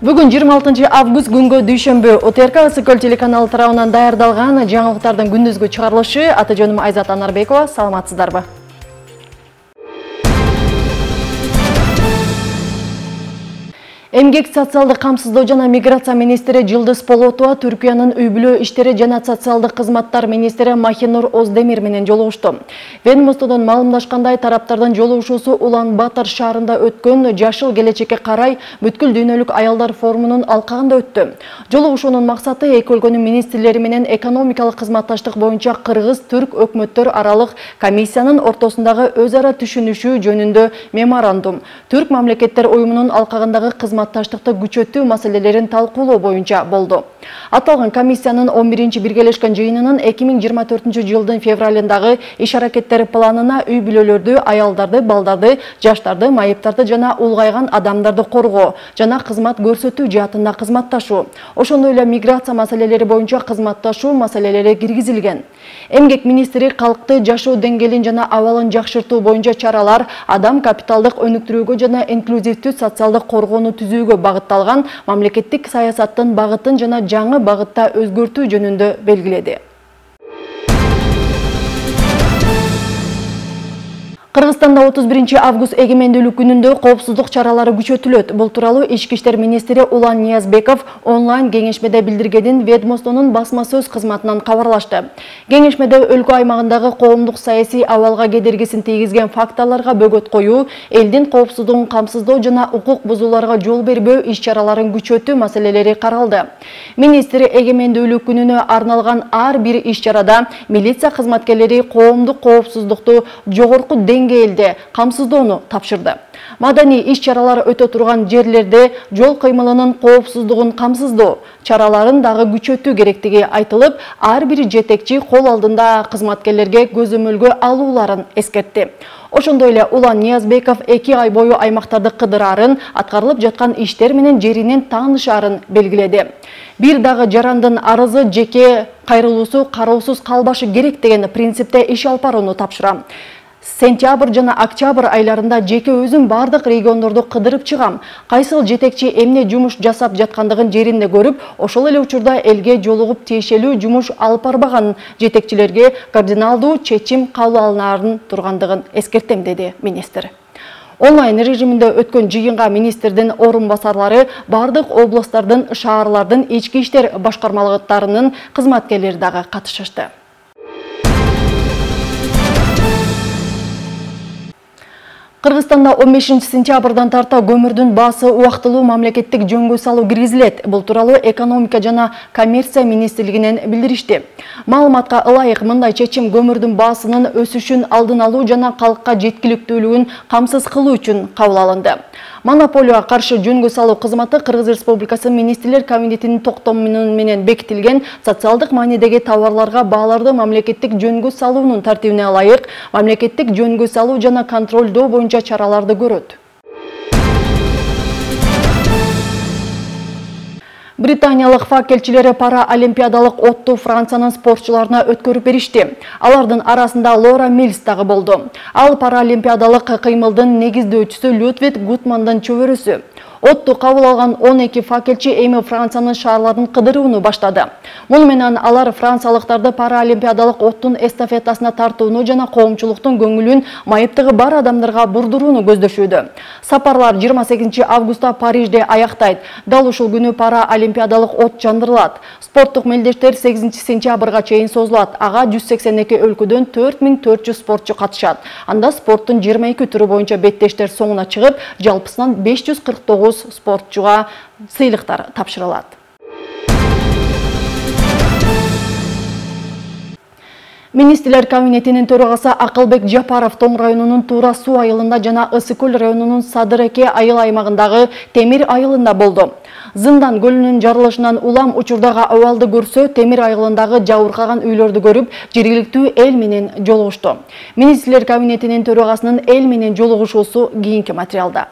Бүгін 26 август күнгө дүйшөмбү ОТРК Ысыкөл телеканалы тарабынан даярдалган жаңылыктардын күндүзгү чыгарылышы. Аты жөнүм Айзат Анарбекова. Саламатсыздарбы? Эмгек социалдык камсыздоо жана миграция министри Жылдыз Полотова Түркиянын үй-бүлө иштери жана социалдык кызматтар министри Махинур Оздемир менен жолугушту. Ведомстводон маалымдашкандай, тараптардын жолугушуусу Улан-Батор шаарында өткөн Жашыл келечекке карай бүткүл дүйнөлүк аялдар форумунун алкагында өттү. Жолугушуунун максаты эки өлкөнүн министрлери менен экономикалык кызматташтык боюнча кыргыз-түрк өкмөттөр аралык комиссиянын ортосундагы өз ара түшүнүшүү жөнүндө меморандум, Түрк мамлекеттер уюмунун алкагындагы кызматташтыкты күчөтүү маселелерин талкуулоо боюнча болду. Аталган комиссиянын 11-чи биргелешкен жыйынынын 2024-жылдын февралындагы иш-аракеттер планына үй-бүлөлөрдү, аялдарды, балдарды, жаштарды, майыптарды жана улгайган адамдарды коргоо жана кызмат көрсөтүү жаатында кызматташуу, ошондой эле миграция маселелери боюнча кызматташуу маселелери киргизилген. Эмгек министри калкты жашоо деңгээлин жана абалын жакшыртуу боюнча чаралар, адам капиталдык өнүктүрүүгө жана инклюзивдүү социалдык коргоону түзүүгө багытталган мамлекеттик саясаттын багытын жана жаңы багытта өзгөртүү жөнүндө белгиледи. Кыргызстанда 31 август эгемендүүлүк күнүндө коопсуздук чаралары күчөтүлөт. Бул тууралуу Ички иштер министри Улан Ниязбеков онлайн кеңешмеде билдиргенин ведомствонун басма сөз кызматынан кабарлашты. Кеңешмеде өлкө аймагындагы коомдук саясий абалга кедергисин тийгизген факторлорго бөгөт коюу, элдин коопсуздугун камсыздоо жана укук бузууларга жол бербөө иш-чараларын күчөтүү маселелери каралды. Министр эгемендүүлүк күнүнө арналган ар бир иш-чарада милиция кызматкерлери коомдук коопсуздукту жогорку деңгээлде камсыздоону тапшырды. Маданий иш-чаралар өтө турган жерлерде жол кыймылынын коопсуздугун камсыздоо чараларын дагы күчөтүү керектиги айтылып, ар бир жетекчи кол алдында кызматкерлерге көзөмөлгө алууларын эскертти. Ошондой эле Улан Ниязбеков 2 ай бою аймактарды кыдырарын, аткарылып жаткан иштер менен жеринен таанышаарын белгиледи. Бир дагы жарандын арызы жеке кайрылуусу кароосуз калбашы керек деген принципте иш алып барууну тапшырам. Сентябрь жана октябрь айларында жеке өзүм бардык региондорду кыдырып чыгам. Кайсыл жетекчи эмне жумуш жасап жаткандыгын жеринде көрүп, ошол эле учурда элге жолугуп тиешелүү жумуш алып барбаган жетекчилерге кардиналдуу чечим кабыл алынарын тургандыгын эскертем, деди министр. Онлайн режиминде өткөн жыйынга министрдин орун басарлары, бардык областтардын, шаарлардын ички иштер башкармалыктарынын кызматкерлери дагы катышышты. Кыргызстанда 15 сентябрдан тарта көмүрдүн баасы убактылуу мамлекеттик жөнгө салуу киргизилет. Бул тууралуу экономика жана коммерция министрлигинен билдиришти. Маалыматка ылайык, мындай чечим көмүрдүн баасынын өсүшүн алдын алуу жана калкка жеткиликтүүлүгүн камсыз кылуу үчүн кабыл алынды. Монополияга каршы жөнгө салуу кызматы Кыргыз Республикасы министрлер кабинетинин токтому менен бекитилген социалдык маанидеги товарларга бааларды мамлекеттик жөнгө салуунун тартибине ылайык мамлекеттик жөнгө салуу жана контролдоо боюнча чараларды көрөт. Британиялык факелчилери пара олимпиадалык отту Франциянын спортчуларына өткөрүп беришти. Алардын арасында Лора Милс дагы болду. Ал пара олимпиадалык кыймылдын негиздөөчүсү Людвиг Гутмандын чөбөрөсү. Отту кабыл алган 12 факелчи эми Франциянын шаарларын кыдырууну баштады. Муну менен алар франциялыктарды пара олимпиадалык оттун эстафетасына тартууну жана коомчулуктун көңүлүн майыптыгы бар адамдарга бурдурууну көздөшүүдө. Сапарлар 28 августта Парижде аяктайт. Дал ушул күнү пара олимпиадалык от жандырылат. Спорттук мелдештер 8 сентябрга чейин созулат. Ага 182 өлкөдөн 4400 спортчу катышат. Анда спорттун 22 түрү боюнча беттештер соңуна чыгып, жалпысынан 549 спортчуга сыйлыктар тапшырылат. Министрлер кабинетинин төрагасы Акылбек Жапаров Том районунун Тура суу айылында жана Ысыкөл районунун Садыреке айыл аймагындагы Темир айылында болду. Зындан көлүнүн жарылышынан улам учурдагы абалды көрсө, Темир айылындагы жабыркаган үйлөрдү көрүп, жергиликтүү эл менен жолугушту. Министрлер кабинетинин төрагасынын эл менен жолугушуусу кийинки материалда.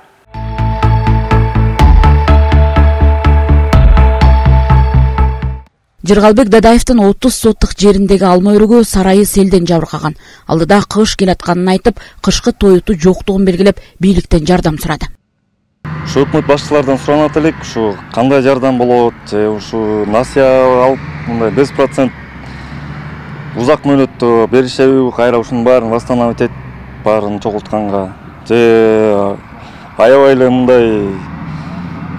Жыргалбек Дадаевдин 30 соттук жериндеги алма өрүгү сарайы селден жабыркаган. Алдыда кыш келатканын айтып, кышкы тоюту жоктугун белгилеп, бийликтен жардам сурады. Ушу өкмөт башчылардан суранат элек, ушу кандай жардам болот, же ушу насыя алып мындай 5% узак мөөнөттө беришеби, кайра ушунун баарын восстановить этип, баарын чогултканга, же аябай эле мындай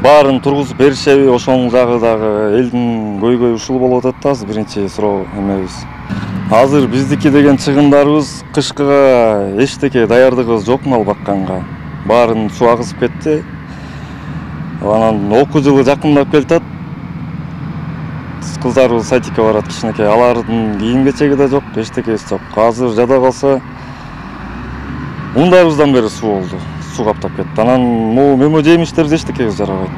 баарын тургузуп беришеби, ошонун жагы дагы элдин көйгөй ушул болуп атат да, азыр биринчи суроо эмебиз. Азыр биздики деген чыгындарыбыз кышкыга эчтеке даярдыгыбыз жок, мал бакканга. Баарын суу агызып кетти. Анан окуу жылы жакындап келатат. Кыздарыбыз садикке барат кичинекей. Алардын кийим-кечеги да жок, эчтекеси жок. Азыр жада калса мындайыбыздан бери суу болду. Суу каптап кетти. Анан могу мөмө жемиштерибиз эчтекеге жарабайт.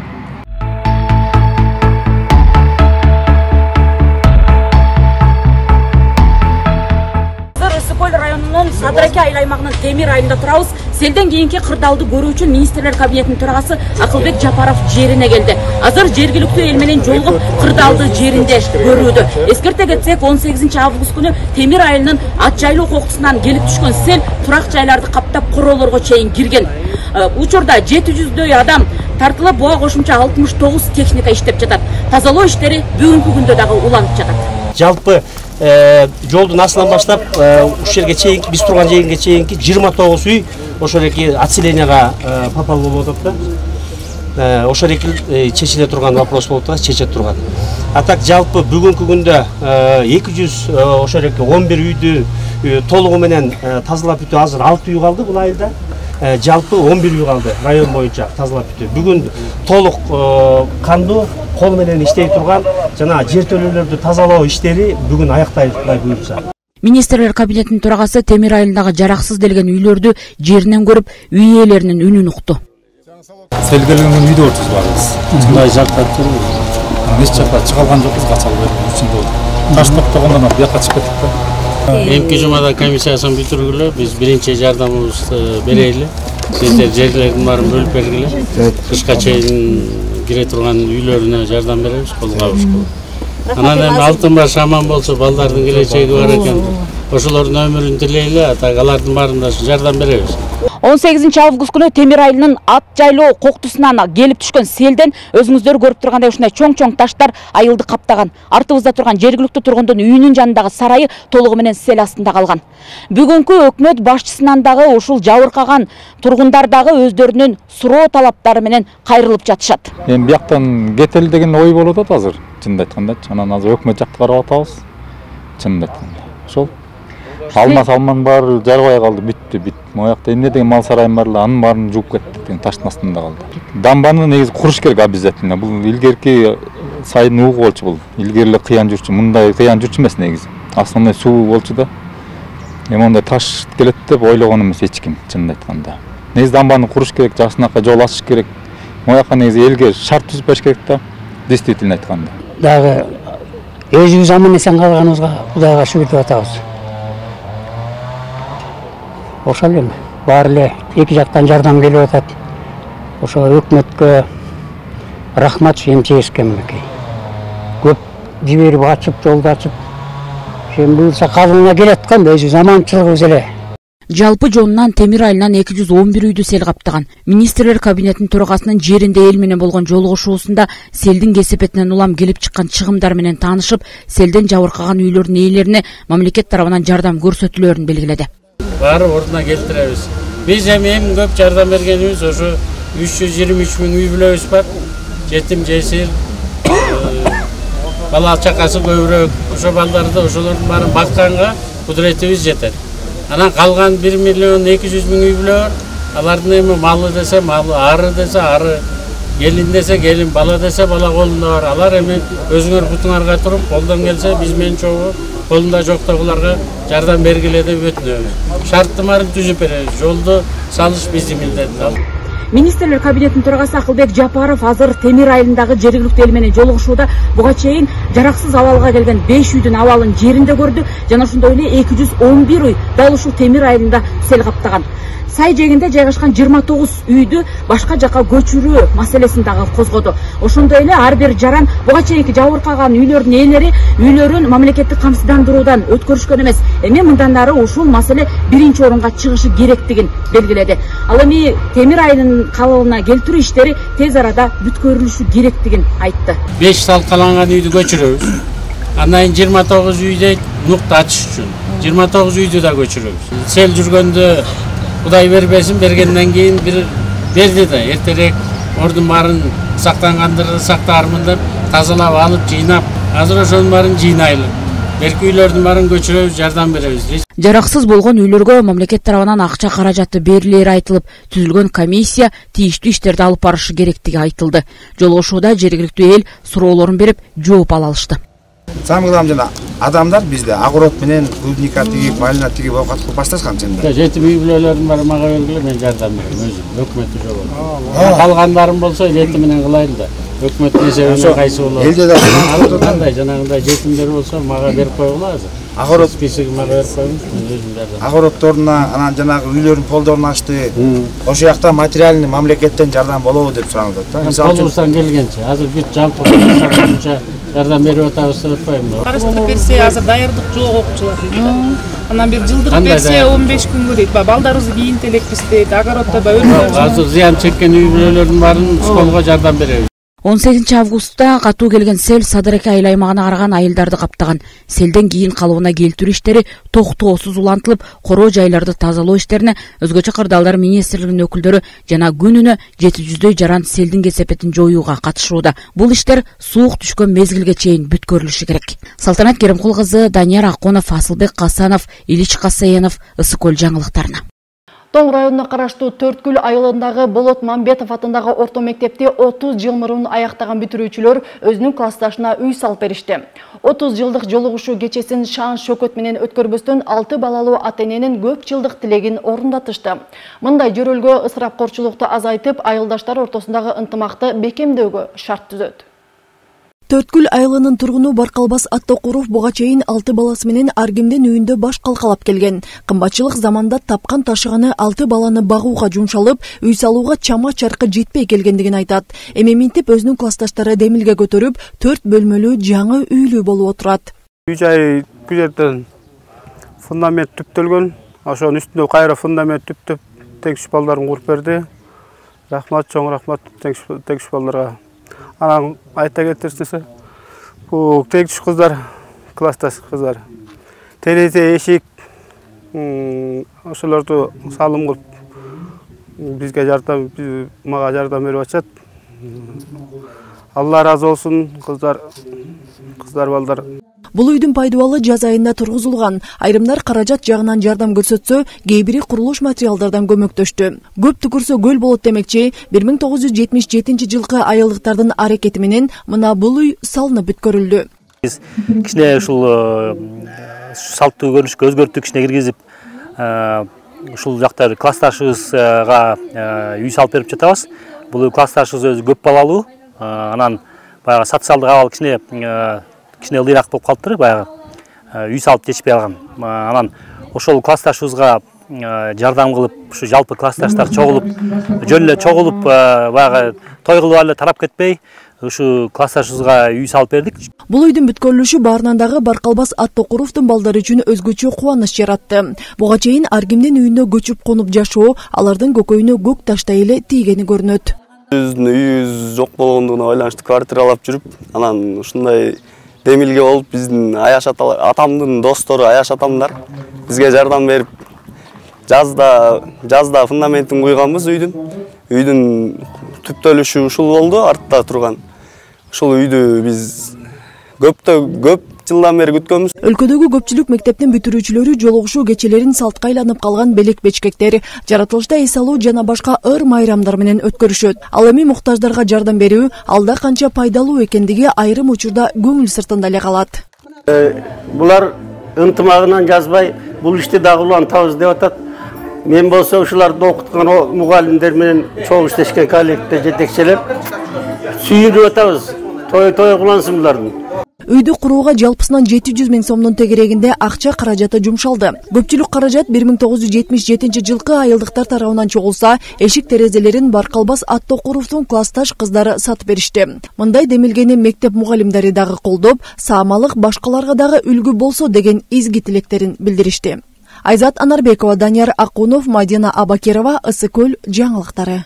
Садыраке айыл аймагынын Темир айылында турабыз. Селден кийинки кырдаалды көрүү үчүн министрлер кабинетинин төрагасы Акылбек Жапаров жерине келди. Азыр жергиликтүү эл менен жолугуп кырдаалды жеринде көрүүдө. Эскерте кетсек, 18 август күнү Темир айылынын ат жайлоо коктусунан келип түшкөн сел турак жайларды каптап короолорго чейин кирген. Учурда 700дөй адам тартылып, буга кошумча 69 техника иштеп жатат. Тазалоо иштери бүгүнкү күндө дагы уланып жатат. Жалпы жолдун астынан баштап ушул жерге чейинки, биз турган жерге чейинки 29 үй ошол эки отселенияга попал болуп атат да. Ошол эки чечиле турган вопрос болуп атат, чечет турган. А так жалпы бүгүнкү күндө 200 ошол эки 11 үйдү толугу менен тазалап бүтүү. Азыр 6 үй калды бул айылда. Жалпы 11 үй калды район боюнча тазалап бүтүү. Бүгүн толук кандуу кол менен иштей турган жана жер төлөөлөрдү тазалоо иштери бүгүн аякталат Кудай буйрса. Министрлер кабинетинин төрагасы Темир айылындагы жараксыз делген үйлөрдү жеринен көрүп, үй ээлеринин үнүн укту. Сел келген үйдө отурбайбыз. Мындай жактар туруп, эч жакка чыга алган жокпуз, кача албай үчүндө. Таш топтогондон бияка чыгып кеттик да. Эмки жумада комиссиясын бүтүргүлө, биз биринчи жардамыбызды берели. Сиздер жерлердин баарын бөлүп бергиле. Кышка чейин кире турган үйлөрүнө жардам беребиз, колго алышкы. Анан эми алтын баш аман болсо, балдардын келечеги бар экен. Ошолордун өмүрүн тилейли, ата алардын баарына жардам беребиз. 18 август күнү Темир айылынын ат жайлоо коктусунан келип түшкөн селден өзүңүздөр көрүп тургандай ушундай чоң-чоң таштар айылды каптаган. Артыбызда турган жергиликтүү тургундун үйүнүн жанындагы сарайы толугу менен сел астында калган. Бүгүнкү өкмөт башчысынан дагы ушул жабыркаган тургундар дагы өздөрүнүн суроо талаптары менен кайрылып жатышат. Эми бияктан кетели деген ой болуп атат азыр, чынын айткандачы. Анан азыр өкмөт жакты карап атабыз. Чынын айтканда. Ошол алман баары жарбай калды, бүттү. Моякта эмне деген мал сарайым бар эле, анын баарын жууп кетти деген таштын астында калды. Дамбаны негизи куруш керек обязательно. Бул илгерки сайдын угу болчу бул. Илгери эле кыян жүрчү, мындай кыян жүрчү эмес негизи. Основной суу болчу да. Эми ондай таш келет деп ойлогон эмес эч ким, чынын айтканда. Негизи дамбаны куруш керек, жакшынакай жол ачыш керек. Мояка негизи элге шарт түзүп бериш керек да. Действительно айтканда. Дагы өзүбүз аман эсен калганыбызга Кудайга шүгүр деп атабыз. Ошол эми баары эле эки жактан жардам келип атат. Ошо өкмөткө рахмат эмчегиске мынакей. Көп жиберип ачып, жолду ачып. Эми буюрса калыбына келет экен, өзүбүз аманчылыгыбыз эле. Жалпы жонунан Темир айылынан 211 үйдү сел каптаган. Министрлер кабинетинин төрагасынын жеринде эл менен болгон жолугушуусунда селдин кесепетинен улам келип чыккан чыгымдар менен таанышып, селден жабыркаган үйлөрдүн ээлерине мамлекет тарабынан жардам көрсөтүлөөрүн белгиледи. Баары ордуна келтиребиз. Биз эми эң көп жардам бергенибиз ошо 323 миң үй бүлөбүз бар. Жетим жесир, бала чакасы көбүрөөк. Ошо балдарды ошолордун баарын бакканга кудуретибиз жетет. Анан калган 1 миллион 200 миң үй бүлө бар. Алардын эми малы десе малы, ары десе ары, келин десе келин, бала десе бала колунда бар. Алар эми өзүңөр бутуңарга туруп, колдон келсе биз менен чогуу колунда жоктогуларга жардам бергиле деп өтүнөбүз. Шарттын баарын түзүп беребиз. Жолду салыш биздин милдет. Министрлер кабинетинин төрагасы Акылбек Жапаров азыр Темир айылындагы жергиликтүү эл менен жолугушууда буга чейин жараксыз абалга келген 5 үйдүн абалын жеринде көрдү жана ошондой эле 211 үй дал ушул Темир айылында сел каптаган. Сай жегинде жайгашкан 29 үйдү башка жака көчүрүү маселесин дагы козгоду. Ошондой эле ар бир жаран буга чейинки жабыркаган үйлөрдүн ээлери үйлөрүн мамлекеттик камсыздандыруудан өткөрүшкөн эмес. Эми мындан ары ушул маселе биринчи орунга чыгышы керектигин белгиледи. Ал эми темир айылынын калыбына келтирүү иштери тез арада бүткөрүлүшү керектигин айтты. 5 салкаланган үйдү көчүрөбүз. Андан 29 үйдө нукта ачыш үчүн 29 үйдү да көчүрөбүз. Сел жүргөндө Кудай бербесин, бергенден кийин бир берди да эртерээк ордун баарын сактангандырды, сактаармын деп тазалап алып, жыйнап, азыр ошонун баарын жыйнайлы. Берки үйлөрдүн баарын көчүрөбүз, жардам беребиз. Жараксыз болгон үйлөргө мамлекет тарабынан акча каражаты берилери айтылып, түзүлгөн комиссия тийиштүү иштерди алып барышы керектиги айтылды. Жолугушууда жергиликтүү эл суроолорун берип, жооп ала алышты. Самый главный жана адамдар бизде агород менен клубника тигип, малина тигип оокат кылып башташкан чында. Жетим үй бүлөлөрдүн баары мага белгиле, мен жардам берем өзүм, өкмөттү жолу. Калгандарым болсо эти менен кылайлы да. Өкмөттүн эсебинен кайсы болот? Элде да кандай жанагындай жетимдер болсо мага берип койгула азыр. Агород списоги мага берип коюңуз, мен өзүм жардам. Агородторуна анан жанагы үйлөрдүн полдорун ачты. Ошол жакта материальный мамлекеттен жардам болобу деп суранып атат. Мисалы үчүн келгенче, азыр бүт жалпы боюнча жардам берип атабыз деп атпаймынбы? Караштырып берсе, азыр даярдык жок окуучулар дейт. Анан бир жылдырып берсе 15 күнгө дейт. Балдарыбызды кийинтелекпиз дейт. Огороддо өлмөйбүз. Азыр зыян чеккен үй бүлөлөрдүн баарын школго жардам беребиз. 18 августта катуу келген сел Садыраке айыл аймагына караган айылдарды каптаган. Селден кийин калыбына келтирүү иштери токтоосуз улантылып, короо жайларды тазалоо иштерине өзгөчө кырдаалдар министрлигинин өкүлдөрү жана күнүнө 700дөй жаран селдин кесепетин жоюуга катышууда. Бул иштер суук түшкөн мезгилге чейин бүткөрүлүшү керек. Салтанат Керимкул кызы, Данияр Акунов, Асылбек Касанов, Илич Касаенов, Ысыкөл жаңылыктарына. Тоң районуна караштуу Төрткүл айылындагы Болот Мамбетов атындагы орто мектепти 30 жыл мурун аяктаган бүтүрүүчүлөр өзүнүн классташына үй салып беришти. 30 жылдык жолугушуу кечесин шаан шөкөт менен өткөрбөстөн 6 балалуу ата-эненин көп жылдык тилегин орундатышты. Мындай жөрөлгө ысырапкорчулукту азайтып, айылдаштар ортосундагы ынтымакты бекемдөөгө шарт түзөт. Төрткүл айылынын тургуну Баркалбас Аттокуров буга чейин 6 баласы менен ар кимдин үйүндө баш калкалап келген. Кымбатчылык заманда тапкан ташыганы 6 баланы багууга жумшалып, үй салууга чама чаркы жетпей келгендигин айтат. Эми минтип өзүнүн классташтары демилге көтөрүп, 4 бөлмөлүү жаңы үйлүү болуп отурат. Үй жай күзөттөн фундамент түптөлгөн. Ошонун үстүндө кайра фундамент түптөп, тегиш балдарын куруп берди. Рахмат, чоң рахмат тегиш балдарга. Анан айта кетирсиңер, бул тегиш кыздар, классташ кыздар. Терезе, эшик, ошолорду салым кылып бизге жардам, мага жардам берип атышат. Алла разы болсун, кыздар балдар. Бул үйдүн пайдубалы жаз айында тургузулган. Айрымдар каражат жагынан жардам көрсөтсө, кээ бири курулуш материалдардан көмөктөштү. Көп түкүрсө көл болот демекчи, 1977 жылкы айылдыктардын аракети менен мына бул үй салынып бүткөрүлдү. Биз кичине ушул салттуу көрүнүшкө өзгөртүп кичине киргизип, ушул жакта классташыбызга үй салып берип жатабыз. Бул классташыбыз өзү көп балалуу, анан баягы социалдык абал кичине ылдыйраак болуп калыптыр, баягы үй салып жетишпей алган. Анан ошол классташыбызга жардам кылып, ушу жалпы классташтар чогулуп, жөн эле чогулуп, баягы той кылып эле тарап кетпей, ушу классташыбызга үй салып бердик. Бул үйдүн бүткөрүлүшү баарынан Баркалбас Аттокуровдун балдары үчүн өзгөчө кубаныч жаратты. Буга чейин ар кимдин үйүндө көчүп конуп жашоо алардын көкөйүнө көк таштай эле тийгени көрүнөт. Биздин үйүбүз жок болгондугуна байланыштуу квартиралап жүрүп, анан ушундай демилге болуп, биздин Аяш атамдын достору Аяш атамдар бизге жардам берип, жазда фундаментин куйганбыз үйдүн. Үйдүн түптөлүшү ушул болду, артта турган. Ушул үйдү биз көп жылдан бери күткөнбүз. Өлкөдөгү көпчүлүк мектептин бүтүрүүчүлөрү жолугушуу кечелерин салтка айланып калган белек-бечкектер, жаратылышта эс алуу жана башка ыр майрамдар менен өткөрүшөт. Ал эми муктаждарга жардам берүү алда канча пайдалуу экендиги айрым учурда көңүл сыртында эле калат. Булар ынтымагынан жазбай, бул ишти дагы улантабыз деп атат. Мен болсо ушуларды окуткан мугалимдер менен чогуу иштешкен коллективде жетекчилеп сүйүнүп атабыз. Той кылансын булардын. Үйдү курууга жалпысынан 700 миң сомдун тегерегинде акча каражаты жумшалды. Көпчүлүк каражат 1977 жылкы айылдыктар тарабынан чогулса, эшик терезелерин Баркалбас аттуу куруптун классташ кыздары сатып беришти. Мындай демилгени мектеп мугалимдери дагы колдоп, саамалык башкаларга дагы үлгү болсо деген изги тилектерин билдиришти. Айзат Анарбекова, Данияр Акунов, Мадина Абакирова, Ысыкөл жаңылыктары.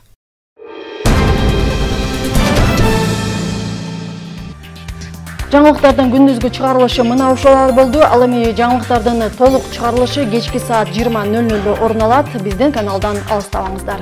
Жаңылыктардын күндүзгү чыгарылышы мына ушулар болду. Ал эми жаңылыктардын толук чыгарылышы кечки саат 20:00 орун алат. Биздин каналдан алыстабаңыздар.